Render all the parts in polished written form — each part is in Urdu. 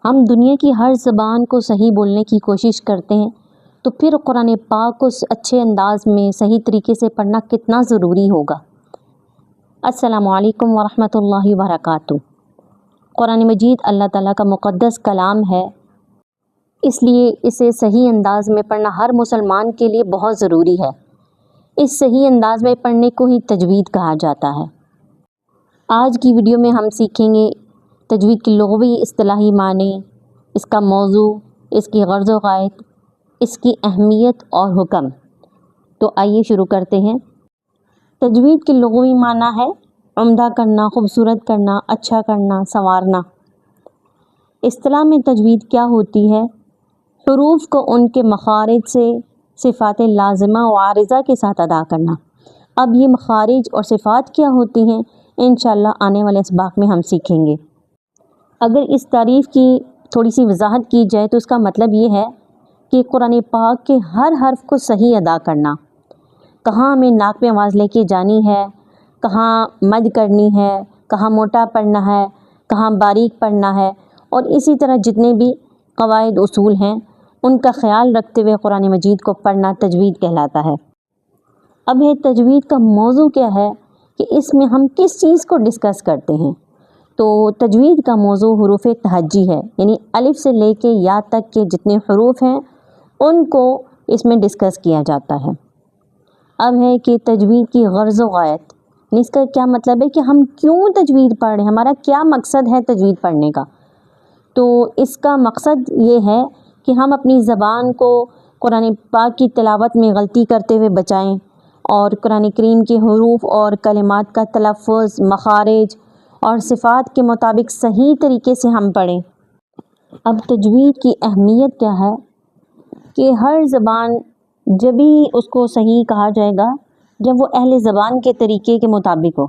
ہم دنیا کی ہر زبان کو صحیح بولنے کی کوشش کرتے ہیں، تو پھر قرآن پاک کو اچھے انداز میں صحیح طریقے سے پڑھنا کتنا ضروری ہوگا۔ السلام علیکم ورحمۃ اللہ وبرکاتہ۔ قرآن مجید اللہ تعالیٰ کا مقدس کلام ہے، اس لیے اسے صحیح انداز میں پڑھنا ہر مسلمان کے لیے بہت ضروری ہے۔ اس صحیح انداز میں پڑھنے کو ہی تجوید کہا جاتا ہے۔ آج کی ویڈیو میں ہم سیکھیں گے تجوید کی لغوی اصطلاحی معنی، اس کا موضوع، اس کی غرض و غایت، اس کی اہمیت اور حکم۔ تو آئیے شروع کرتے ہیں۔ تجوید کے لغوی معنی ہے عمدہ کرنا، خوبصورت کرنا، اچھا کرنا، سنوارنا۔ اصطلاح میں تجوید کیا ہوتی ہے؟ حروف کو ان کے مخارج سے صفات لازمہ و عارضہ کے ساتھ ادا کرنا۔ اب یہ مخارج اور صفات کیا ہوتی ہیں، انشاءاللہ آنے والے اسباق میں ہم سیکھیں گے۔ اگر اس تعریف کی تھوڑی سی وضاحت کی جائے تو اس کا مطلب یہ ہے کہ قرآن پاک کے ہر حرف کو صحیح ادا کرنا، کہاں ہمیں ناک میں آواز لے کے جانی ہے، کہاں مد کرنی ہے، کہاں موٹا پڑھنا ہے، کہاں باریک پڑھنا ہے، اور اسی طرح جتنے بھی قواعد اصول ہیں ان کا خیال رکھتے ہوئے قرآن مجید کو پڑھنا تجوید کہلاتا ہے۔ اب ہے تجوید کا موضوع کیا ہے کہ اس میں ہم کس چیز کو ڈسکس کرتے ہیں۔ تو تجوید کا موضوع حروف تہجی ہے، یعنی الف سے لے کے یا تک کے جتنے حروف ہیں ان کو اس میں ڈسکس کیا جاتا ہے۔ اب ہے کہ تجوید کی غرض و غایت، یعنی اس کا کیا مطلب ہے کہ ہم کیوں تجوید پڑھ رہے ہیں، ہمارا کیا مقصد ہے تجوید پڑھنے کا۔ تو اس کا مقصد یہ ہے کہ ہم اپنی زبان کو قرآن پاک کی تلاوت میں غلطی کرتے ہوئے بچائیں، اور قرآن کریم کے حروف اور کلمات کا تلفظ، مخارج اور صفات کے مطابق صحیح طریقے سے ہم پڑھیں۔ اب تجوید کی اہمیت کیا ہے کہ ہر زبان جب ہی اس کو صحیح کہا جائے گا جب وہ اہل زبان کے طریقے کے مطابق ہو۔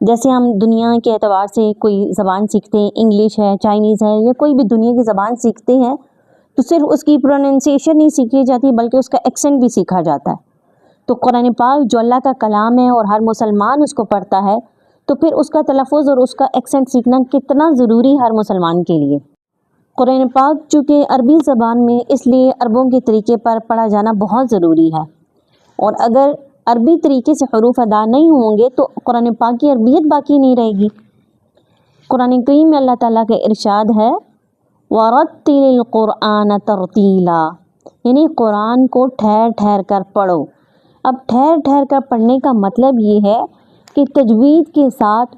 جیسے ہم دنیا کے اعتبار سے کوئی زبان سیکھتے ہیں، انگلش ہے، چائنیز ہے، یا کوئی بھی دنیا کی زبان سیکھتے ہیں تو صرف اس کی پروننسیشن نہیں سیکھی جاتی بلکہ اس کا ایکسنٹ بھی سیکھا جاتا ہے۔ تو قرآن پاک جو اللہ کا کلام ہے اور ہر مسلمان اس کو پڑھتا ہے، تو پھر اس کا تلفظ اور اس کا ایکسنٹ سیکھنا کتنا ضروری ہر مسلمان کے لیے۔ قرآن پاک چونکہ عربی زبان میں، اس لیے عربوں کے طریقے پر پڑھا جانا بہت ضروری ہے، اور اگر عربی طریقے سے حروف ادا نہیں ہوں گے تو قرآن پاک کی عربیت باقی نہیں رہے گی۔ قرآن کریم میں اللہ تعالیٰ کا ارشاد ہے وَرَتِّلِ الْقُرْآنَ تَرْتِيلًا، یعنی قرآن کو ٹھہر ٹھہر کر پڑھو۔ اب ٹھہر ٹھہر کر پڑھنے کا مطلب یہ ہے کہ تجوید کے ساتھ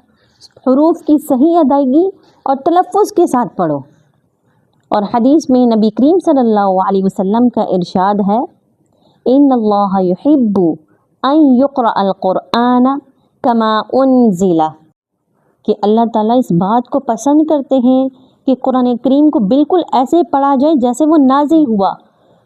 حروف کی صحیح ادائیگی اور تلفظ کے ساتھ پڑھو۔ اور حدیث میں نبی کریم صلی اللہ علیہ وسلم کا ارشاد ہے ان اللہ یحب ان یقرأ القرآن کما انزل، کہ اللہ تعالیٰ اس بات کو پسند کرتے ہیں کہ قرآن کریم کو بالکل ایسے پڑھا جائے جیسے وہ نازل ہوا۔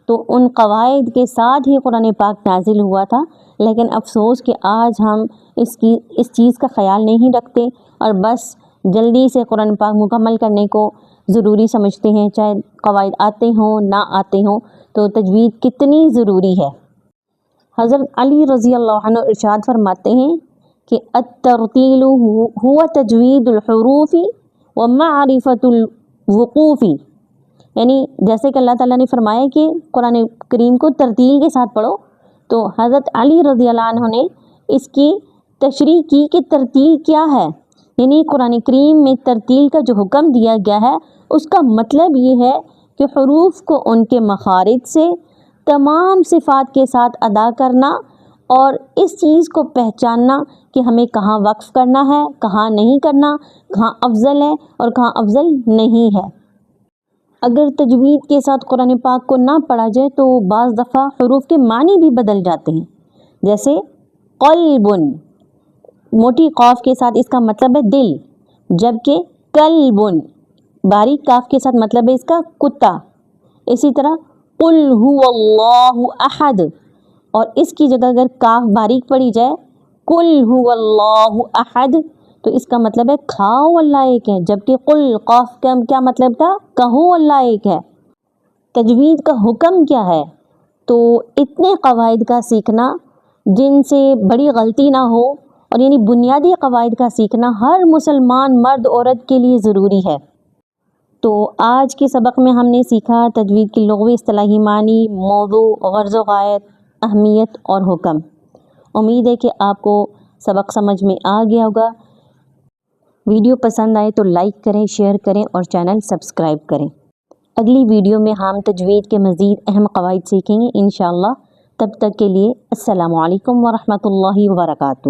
تو ان قواعد کے ساتھ ہی قرآن پاک نازل ہوا تھا، لیکن افسوس کہ آج ہم اس چیز کا خیال نہیں رکھتے اور بس جلدی سے قرآن پاک مکمل کرنے کو ضروری سمجھتے ہیں، چاہے قواعد آتے ہوں نہ آتے ہوں۔ تو تجوید کتنی ضروری ہے۔ حضرت علی رضی اللہ عنہ ارشاد فرماتے ہیں کہ الترتیل هو تجوید الحروف ومعرفت الوقوف، یعنی جیسے کہ اللہ تعالیٰ نے فرمایا کہ قرآن کریم کو ترتیل کے ساتھ پڑھو، تو حضرت علی رضی اللہ عنہ نے اس کی تشریح کی کہ ترتیل کیا ہے، یعنی قرآن کریم میں ترتیل کا جو حکم دیا گیا ہے اس کا مطلب یہ ہے کہ حروف کو ان کے مخارج سے تمام صفات کے ساتھ ادا کرنا، اور اس چیز کو پہچاننا کہ ہمیں کہاں وقف کرنا ہے، کہاں نہیں کرنا، کہاں افضل ہے اور کہاں افضل نہیں ہے۔ اگر تجوید کے ساتھ قرآن پاک کو نہ پڑھا جائے تو بعض دفعہ حروف کے معنی بھی بدل جاتے ہیں۔ جیسے قلب، موٹی قاف کے ساتھ اس کا مطلب ہے دل، جبکہ کلب باریک کاف کے ساتھ مطلب ہے اس کا کتا۔ اسی طرح قل هو اللہ احد، اور اس کی جگہ اگر کاف باریک پڑھی جائے قل هو اللہ احد تو اس کا مطلب ہے کھاؤ اللہ ایک ہے، جبکہ قل قاف کا کیا مطلب تھا، کہو اللہ ایک ہے۔ تجوید کا حکم کیا ہے؟ تو اتنے قواعد کا سیکھنا جن سے بڑی غلطی نہ ہو، اور یعنی بنیادی قواعد کا سیکھنا ہر مسلمان مرد عورت کے لیے ضروری ہے۔ تو آج کے سبق میں ہم نے سیکھا تجوید کی لغوی اصطلاحی معنی، موضوع، غرض و غایت، اہمیت اور حکم۔ امید ہے کہ آپ کو سبق سمجھ میں آ گیا ہوگا۔ ویڈیو پسند آئے تو لائک کریں، شیئر کریں اور چینل سبسکرائب کریں۔ اگلی ویڈیو میں ہم تجوید کے مزید اہم قواعد سیکھیں گے انشاءاللہ۔ تب تک کے لیے السلام علیکم ورحمۃ اللہ وبرکاتہ۔